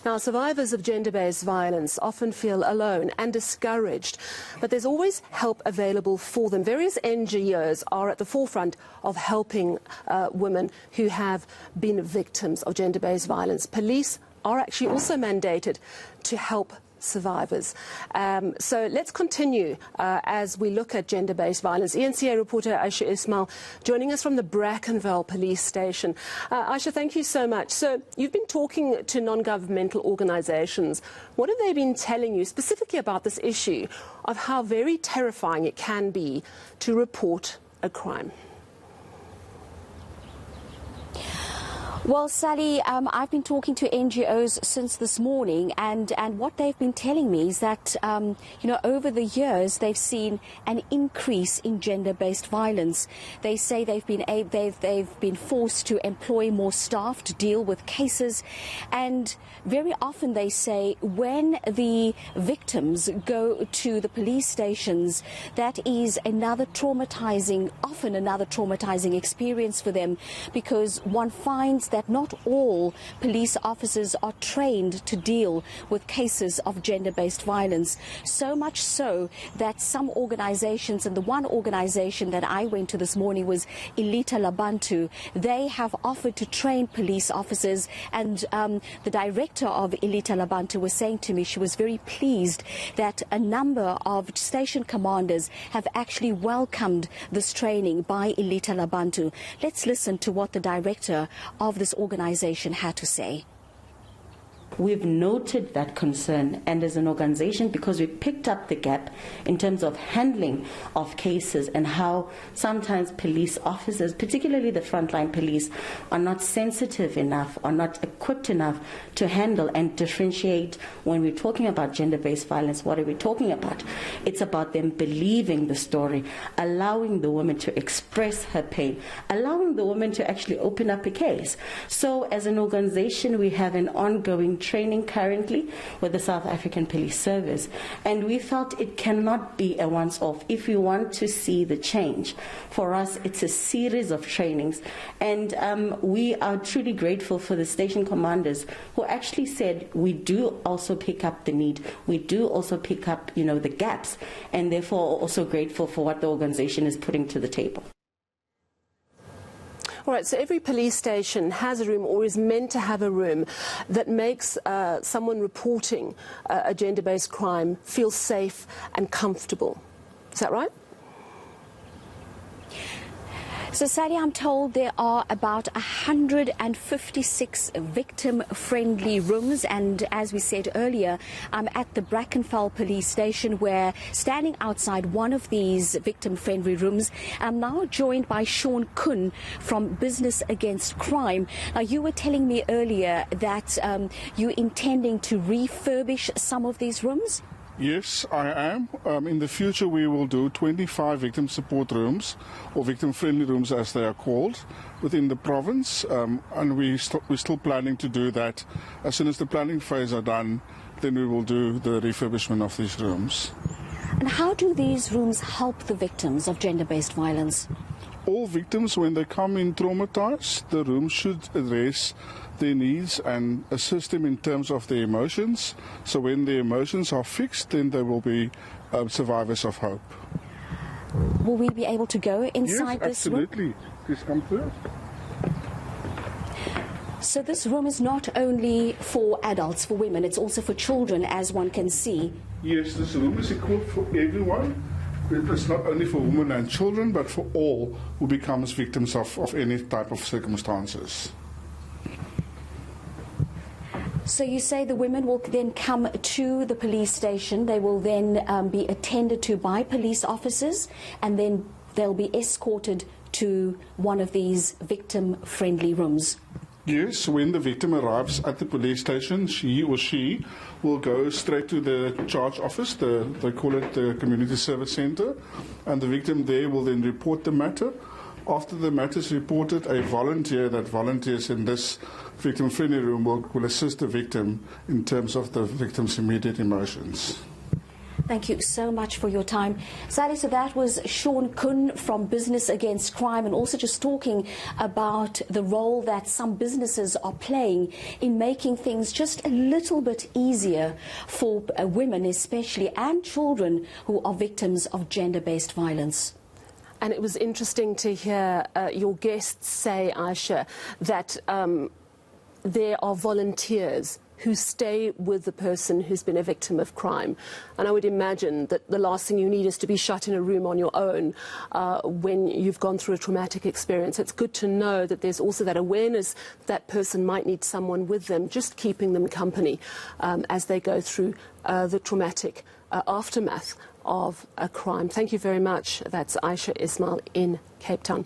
Now, survivors of gender-based violence often feel alone and discouraged, but there's always help available for them. Various NGOs are at the forefront of helping women who have been victims of gender-based violence. Police are actually also mandated to help survivors. So let's continue as we look at gender-based violence. eNCA reporter Ayesha Ismail joining us from the Brackenfell Police Station. Ayesha, thank you so much. So you've been talking to non-governmental organisations. What have they been telling you specifically about this issue of how very terrifying it can be to report a crime? Well, Sally, I've been talking to NGOs since this morning, and what they've been telling me is that, over the years they've seen an increase in gender-based violence. They say they've been forced to employ more staff to deal with cases, and very often they say when the victims go to the police stations, that is often another traumatizing experience for them, because one finds that not all police officers are trained to deal with cases of gender-based violence. So much so that some organizations, and the one organization that I went to this morning was Elita Labantu, they have offered to train police officers, and the director of Elita Labantu was saying to me she was very pleased that a number of station commanders have actually welcomed this training by Elita Labantu. Let's listen to what the director of this organization had to say. We've noted that concern, and as an organization, because we picked up the gap in terms of handling of cases and how sometimes police officers, particularly the frontline police, are not sensitive enough or not equipped enough to handle and differentiate when we're talking about gender-based violence. What are we talking about? It's about them believing the story, allowing the woman to express her pain, allowing the woman to actually open up a case. So as an organization, we have an ongoing training currently with the South African Police Service, and we felt it cannot be a once-off. If we want to see the change, for us it's a series of trainings, and we are truly grateful for the station commanders who actually said we do also pick up the need, we do also pick up the gaps, and therefore also grateful for what the organization is putting to the table. All right, so every police station has a room, or is meant to have a room, that makes someone reporting a gender-based crime feel safe and comfortable. Is that right? So, Sally, I'm told there are about 156 victim-friendly rooms, and as we said earlier, I'm at the Brackenfell Police Station, where standing outside one of these victim-friendly rooms, I'm now joined by Sean Kuhn from Business Against Crime. Now, you were telling me earlier that you're intending to refurbish some of these rooms? Yes, I am. In the future, we will do 25 victim support rooms, or victim-friendly rooms as they are called, within the province, and we're still planning to do that. As soon as the planning phase are done, then we will do the refurbishment of these rooms. And how do these rooms help the victims of gender-based violence? All victims, when they come in traumatized, the room should address their needs and assist them in terms of their emotions. So when their emotions are fixed, then they will be survivors of hope. Will we be able to go inside this room? Yes, absolutely. Please come through. So this room is not only for adults, for women, it's also for children, as one can see. Yes, this room is equipped for everyone. It's not only for women and children, but for all who becomes victims of any type of circumstances. So you say the women will then come to the police station, they will then be attended to by police officers, and then they'll be escorted to one of these victim-friendly rooms. Yes, when the victim arrives at the police station, she or she will go straight to the charge office, they call it the Community Service Centre, and the victim there will then report the matter. After the matter is reported, a volunteer that volunteers in this victim-friendly room will assist the victim in terms of the victim's immediate emotions. Thank you so much for your time. Sally, so that was Sean Kun from Business Against Crime, and also just talking about the role that some businesses are playing in making things just a little bit easier for women especially, and children who are victims of gender-based violence. And it was interesting to hear your guests say, Ayesha, that there are volunteers who stay with the person who's been a victim of crime. And I would imagine that the last thing you need is to be shut in a room on your own when you've gone through a traumatic experience. It's good to know that there's also that awareness that person might need someone with them, just keeping them company as they go through the traumatic aftermath of a crime. Thank you very much. That's Ayesha Ismail in Cape Town.